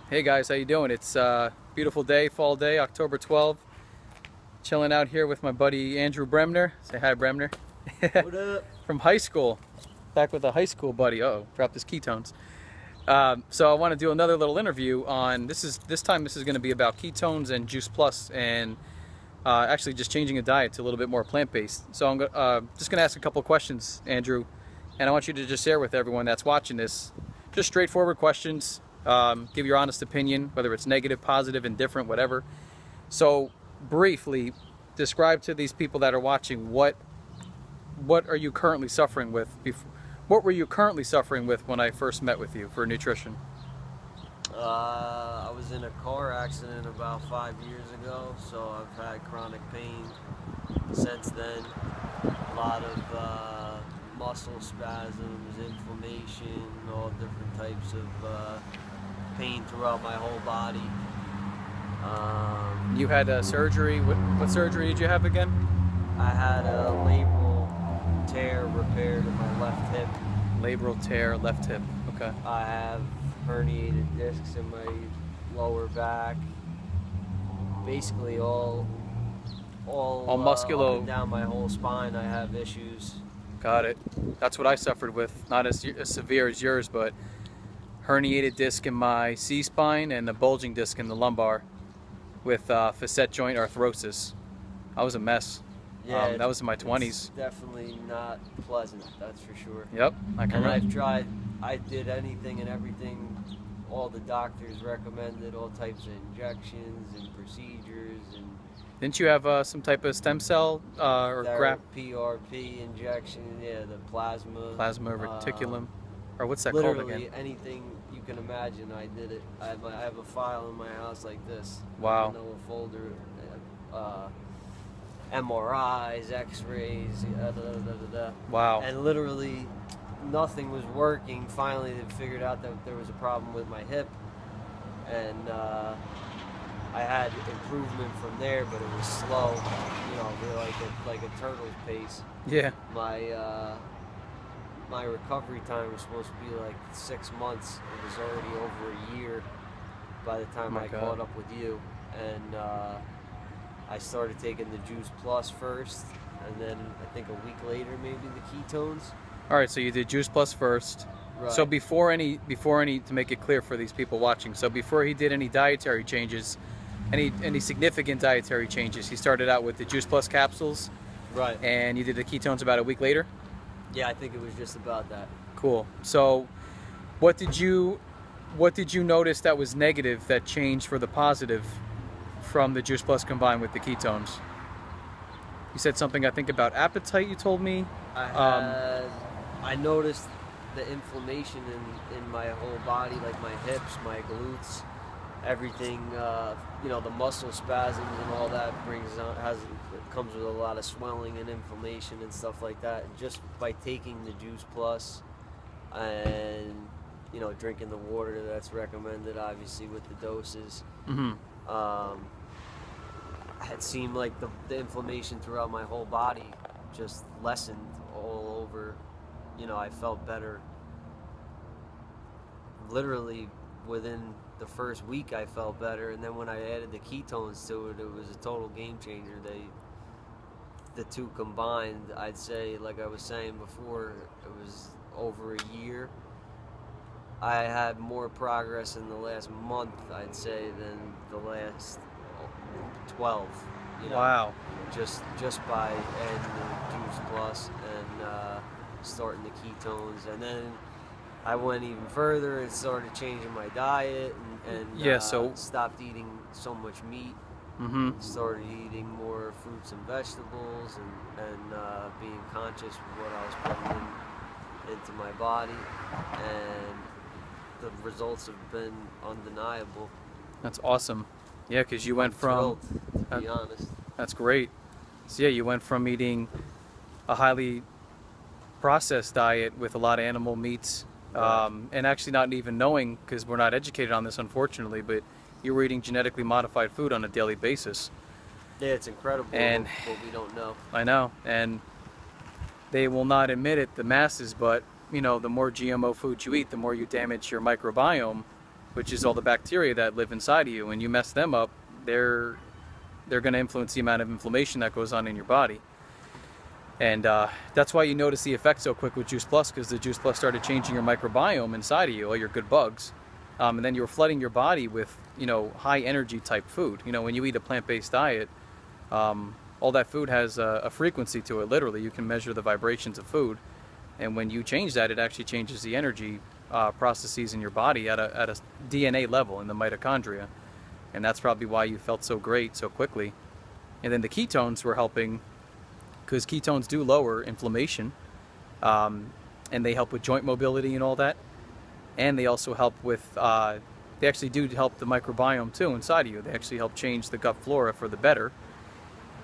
Hey guys, how you doing? It's a beautiful day, fall day, October 12th. Chilling out here with my buddy Andrew Bremner. Say hi, Bremner. What up? From high school. Back with a high school buddy. Uh-oh, dropped his ketones. So I want to do another little interview on, this time this is going to be about ketones and Juice Plus and actually just changing a diet to a little bit more plant-based. So I'm just going to ask a couple questions, Andrew, and I want you to just share with everyone that's watching this, just straightforward questions. Give your honest opinion, whether it's negative, positive, indifferent, whatever. So briefly, describe to these people that are watching what are you currently suffering with. What were you currently suffering with when I first met with you for nutrition? I was in a car accident about 5 years ago, so I've had chronic pain since then. A lot of muscle spasms, inflammation, all different types of pain throughout my whole body. You had a surgery. What surgery did you have again? I had a labral tear repaired in my left hip. Labral tear, left hip. Okay. I have herniated discs in my lower back. Basically all musculo. Up and down my whole spine. I have issues. Got it. That's what I suffered with. Not as severe as yours, but herniated disc in my C-spine and a bulging disc in the lumbar with facet joint arthrosis. I was a mess. Yeah, that was in my 20s. It's definitely not pleasant, that's for sure. Yep, I can remember. I did anything and everything all the doctors recommended, all types of injections and procedures. And didn't you have some type of stem cell or graft? PRP injection, yeah, the plasma. Plasma reticulum, or what's that literally called again? Anything you can imagine, I did it. I have a file in my house like this. Wow. You know, a folder, MRIs, X-rays, Wow. And literally nothing was working. Finally, they figured out that there was a problem with my hip, and I had improvement from there, but it was slow. You know, like a turtle's pace. Yeah. My recovery time was supposed to be like 6 months. It was already over a year by the time I caught up with you, and I started taking the Juice Plus first, and then I think a week later maybe the ketones. All right, so you did Juice Plus first. Right. So before any, to make it clear for these people watching, so before he did any dietary changes, any significant dietary changes, he started out with the Juice Plus capsules. Right. And you did the ketones about a week later? Yeah, I think it was just about that. Cool. So what did you notice that was negative that changed for the positive from the Juice Plus combined with the ketones? You said something, I think, about appetite, you told me. I noticed the inflammation in my whole body, like my hips, my glutes, everything. You know, the muscle spasms and all that comes with a lot of swelling and inflammation and stuff like that. And just by taking the Juice Plus and, you know, drinking the water that's recommended, obviously, with the doses, it seemed like the inflammation throughout my whole body just lessened all over. You know, I felt better. Literally within the first week I felt better, and then when I added the ketones to it, it was a total game changer. The two combined, I'd say, like I was saying before, it was over a year. I had more progress in the last month, I'd say, than the last 12. You know, wow. Just by adding the Juice Plus and starting the ketones, and then I went even further and started changing my diet and so stopped eating so much meat. Started eating more fruits and vegetables and being conscious of what I was putting into my body, and the results have been undeniable. That's awesome. Yeah, because you went from, thrilled, to be honest. That's great. So yeah, you went from eating a highly processed diet with a lot of animal meats, and actually not even knowing, because we're not educated on this unfortunately, but you were eating genetically modified food on a daily basis. Yeah, it's incredible and what we don't know. I know, and they will not admit it, the masses, but you know, the more GMO food you eat, the more you damage your microbiome, which is all the bacteria that live inside of you. When you mess them up, they're going to influence the amount of inflammation that goes on in your body. And that's why you notice the effect so quick with Juice Plus, because the Juice Plus started changing your microbiome inside of you, all your good bugs. And then you were flooding your body with, you know, high energy type food. You know, when you eat a plant-based diet, all that food has a frequency to it. Literally, you can measure the vibrations of food. And when you change that, it actually changes the energy processes in your body at a DNA level in the mitochondria. And that's probably why you felt so great so quickly. And then the ketones were helping, because ketones do lower inflammation, and they help with joint mobility and all that. And they also help with, they actually do help the microbiome too inside of you. They actually help change the gut flora for the better.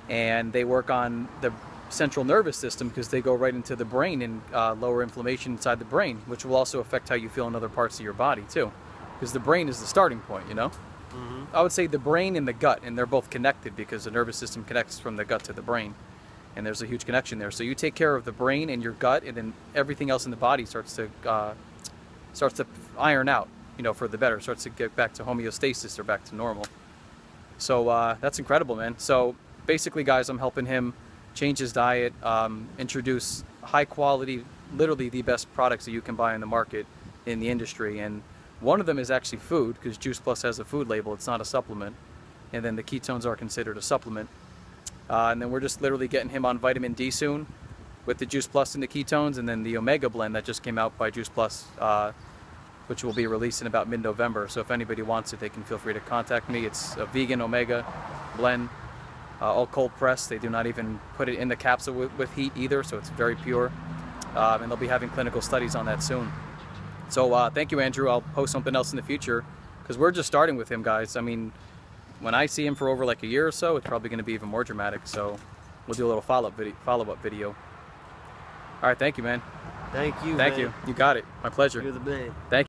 And they work on the central nervous system, because they go right into the brain and lower inflammation inside the brain, which will also affect how you feel in other parts of your body too, because the brain is the starting point, you know. I would say the brain and the gut, and they're both connected because the nervous system connects from the gut to the brain, and there's a huge connection there. So you take care of the brain and your gut, and then everything else in the body starts to iron out, you know, for the better, starts to get back to homeostasis or back to normal. So that's incredible, man. So basically, guys, I'm helping him change his diet, introduce high quality, literally the best products that you can buy in the market in the industry. And one of them is actually food, because Juice Plus has a food label, it's not a supplement. And then the ketones are considered a supplement. And then we're just literally getting him on vitamin D soon with the Juice Plus and the ketones, and then the Omega blend that just came out by Juice Plus, which will be released in about mid-November. So if anybody wants it, they can feel free to contact me. It's a vegan Omega blend, all cold pressed. They do not even put it in the capsule with heat either, so it's very pure. And they'll be having clinical studies on that soon. So thank you, Andrew. I'll post something else in the future, because we're just starting with him, guys. I mean, when I see him for over like a year or so, it's probably going to be even more dramatic. So we'll do a little follow-up video. All right, thank you, man. Thank you, Thank man. you. You got it. My pleasure. You're the man. Thank you.